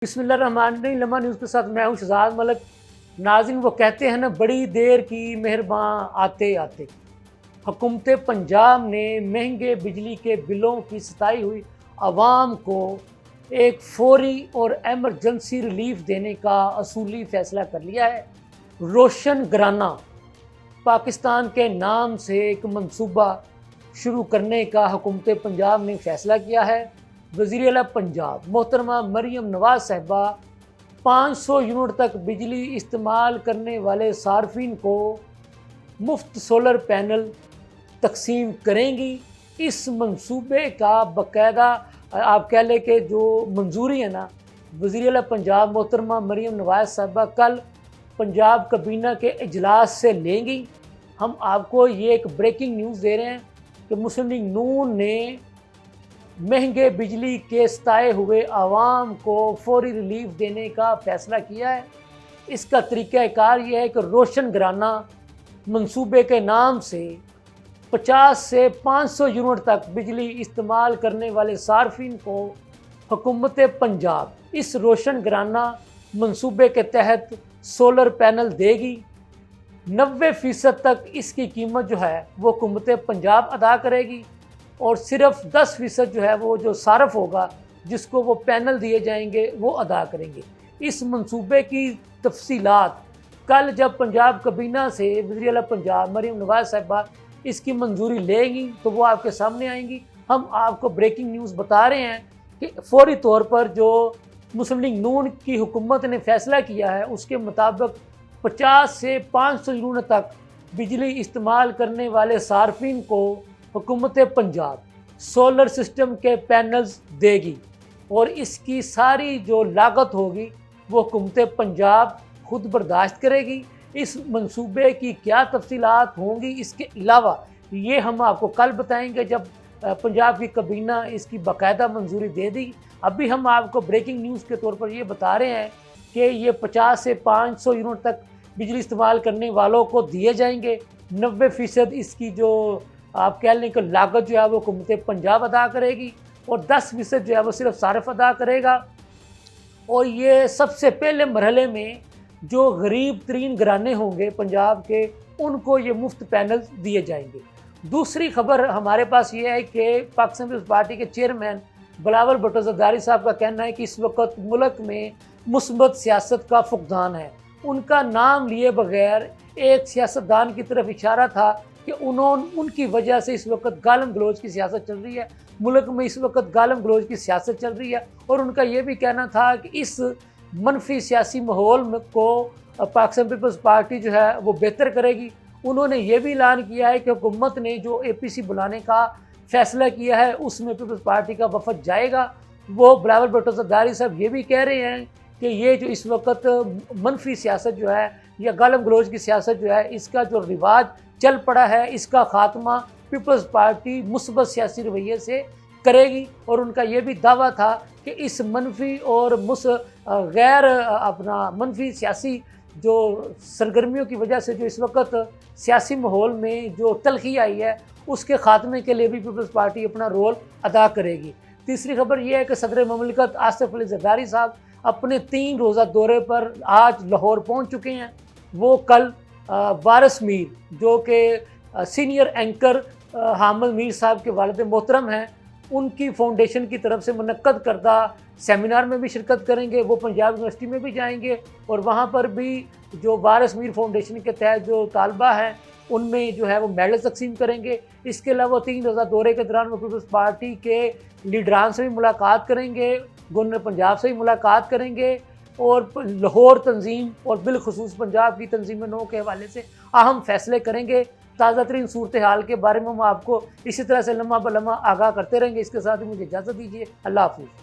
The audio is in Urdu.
بسم اللہ الرحمن الرحیم۔ لمحہ نیوز کے ساتھ میں ہوں شہزاد ملک۔ ناظرین، وہ کہتے ہیں نا، بڑی دیر کی مہرباں آتے آتے۔ حکومت پنجاب نے مہنگے بجلی کے بلوں کی ستائی ہوئی عوام کو ایک فوری اور ایمرجنسی ریلیف دینے کا اصولی فیصلہ کر لیا ہے۔ روشن گرانہ پاکستان کے نام سے ایک منصوبہ شروع کرنے کا حکومت پنجاب نے فیصلہ کیا ہے۔ وزیر اعلیٰ پنجاب محترمہ مریم نواز صاحبہ 500 یونٹ تک بجلی استعمال کرنے والے صارفین کو مفت سولر پینل تقسیم کریں گی۔ اس منصوبے کا باقاعدہ آپ کہہ لیں کہ جو منظوری ہے نا، وزیر اعلیٰ پنجاب محترمہ مریم نواز صاحبہ کل پنجاب کابینہ کے اجلاس سے لیں گی۔ ہم آپ کو یہ ایک بریکنگ نیوز دے رہے ہیں کہ مسلم لیگ نون نے مہنگے بجلی کے ستائے ہوئے عوام کو فوری ریلیف دینے کا فیصلہ کیا ہے۔ اس کا طریقہ کار یہ ہے کہ روشن گرانہ منصوبے کے نام سے 50 سے 500 یونٹ تک بجلی استعمال کرنے والے صارفین کو حکومت پنجاب اس روشن گرانہ منصوبے کے تحت سولر پینل دے گی۔ 90% تک اس کی قیمت جو ہے وہ حکومت پنجاب ادا کرے گی، اور صرف 10% جو ہے وہ جو صارف ہوگا جس کو وہ پینل دیے جائیں گے وہ ادا کریں گے۔ اس منصوبے کی تفصیلات کل جب پنجاب کابینہ سے وزیر اعلیٰ پنجاب مریم نواز صاحبہ اس کی منظوری لیں گی تو وہ آپ کے سامنے آئیں گی۔ ہم آپ کو بریکنگ نیوز بتا رہے ہیں کہ فوری طور پر جو مسلم لیگ نون کی حکومت نے فیصلہ کیا ہے اس کے مطابق 50 سے 500 یونٹ تک بجلی استعمال کرنے والے صارفین کو حکومت پنجاب سولر سسٹم کے پینلز دے گی، اور اس کی ساری جو لاگت ہوگی وہ حکومت پنجاب خود برداشت کرے گی۔ اس منصوبے کی کیا تفصیلات ہوں گی اس کے علاوہ یہ ہم آپ کو کل بتائیں گے جب پنجاب کی کابینہ اس کی باقاعدہ منظوری دے دی۔ ابھی ہم آپ کو بریکنگ نیوز کے طور پر یہ بتا رہے ہیں کہ یہ 50 سے 500 یونٹ تک بجلی استعمال کرنے والوں کو دیے جائیں گے۔ 90% اس کی جو آپ کہہ لیں کہ لاگت جو ہے وہ حکومت پنجاب ادا کرے گی، اور 10% جو ہے وہ صرف صارف ادا کرے گا۔ اور یہ سب سے پہلے مرحلے میں جو غریب ترین گھرانے ہوں گے پنجاب کے ان کو یہ مفت پینل دیے جائیں گے۔ دوسری خبر ہمارے پاس یہ ہے کہ پاکستان پیپلز پارٹی کے چیئرمین بلاول بھٹو زرداری صاحب کا کہنا ہے کہ اس وقت ملک میں مثبت سیاست کا فقدان ہے۔ ان کا نام لیے بغیر ایک سیاستدان کی طرف اشارہ تھا کہ ان کی وجہ سے اس وقت گالم گلوچ کی سیاست چل رہی ہے، ملک میں اس وقت گالم گلوچ کی سیاست چل رہی ہے، اور ان کا یہ بھی کہنا تھا کہ اس منفی سیاسی ماحول کو پاکستان پیپلز پارٹی جو ہے وہ بہتر کرے گی۔ انہوں نے یہ بھی اعلان کیا ہے کہ حکومت نے جو APC بلانے کا فیصلہ کیا ہے اس میں پیپلز پارٹی کا وفد جائے گا۔ وہ بلاول بھٹو زرداری صاحب یہ بھی کہہ رہے ہیں کہ یہ جو اس وقت منفی سیاست جو ہے یا گالم گلوچ کی سیاست جو ہے اس کا جو رواج چل پڑا ہے اس کا خاتمہ پیپلز پارٹی مثبت سیاسی رویے سے کرے گی، اور ان کا یہ بھی دعویٰ تھا کہ اس منفی اور غیر منفی سیاسی جو سرگرمیوں کی وجہ سے جو اس وقت سیاسی ماحول میں جو تلخی آئی ہے اس کے خاتمے کے لیے بھی پیپلز پارٹی اپنا رول ادا کرے گی۔ تیسری خبر یہ ہے کہ صدر مملکت آصف علی زرداری صاحب اپنے 3 روزہ دورے پر آج لاہور پہنچ چکے ہیں۔ وہ کل وارث میر جو کہ سینئر اینکر حامد میر صاحب کے والد محترم ہیں، ان کی فاؤنڈیشن کی طرف سے منعقد کردہ سیمینار میں بھی شرکت کریں گے۔ وہ پنجاب یونیورسٹی میں بھی جائیں گے، اور وہاں پر بھی جو وارث میر فاؤنڈیشن کے تحت جو طالبہ ہیں ان میں جو ہے وہ میڈل تقسیم کریں گے۔ اس کے علاوہ 3 روزہ دورے کے دوران وہ پیپلز پارٹی کے لیڈران سے بھی ملاقات کریں گے، گورنر پنجاب سے بھی ملاقات کریں گے، اور لاہور تنظیم اور بالخصوص پنجاب کی تنظیم 9 کے حوالے سے اہم فیصلے کریں گے۔ تازہ ترین صورتحال کے بارے میں ہم آپ کو اسی طرح سے لمحہ بہ لمحہ آگاہ کرتے رہیں گے۔ اس کے ساتھ ہی مجھے اجازت دیجیے۔ اللہ حافظ۔